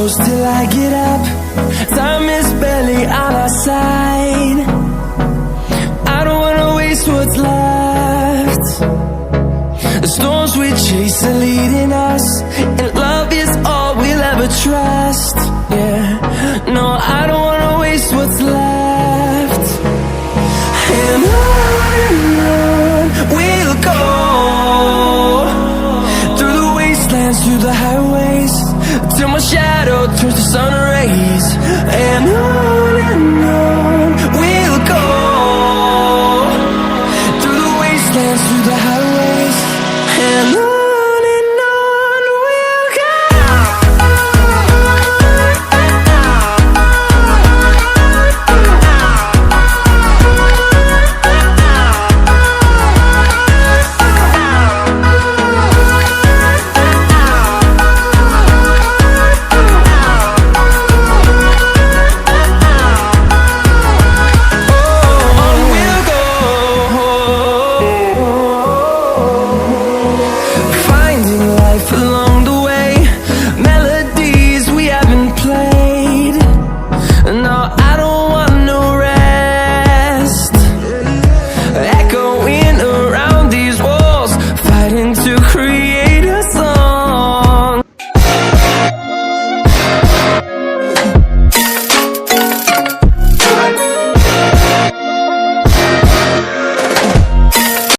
close till I get up. Time is barely on our side. I don't wanna waste what's left. The storms we chase are leading us, and love is all we'll ever trust. Yeah, no, I don't wanna waste what's left. And on we'll go, through the wastelands, through the highways, till my shadow turns to sun rays. And on we'll go, through the wastelands, through the highways, and on we'll go. To create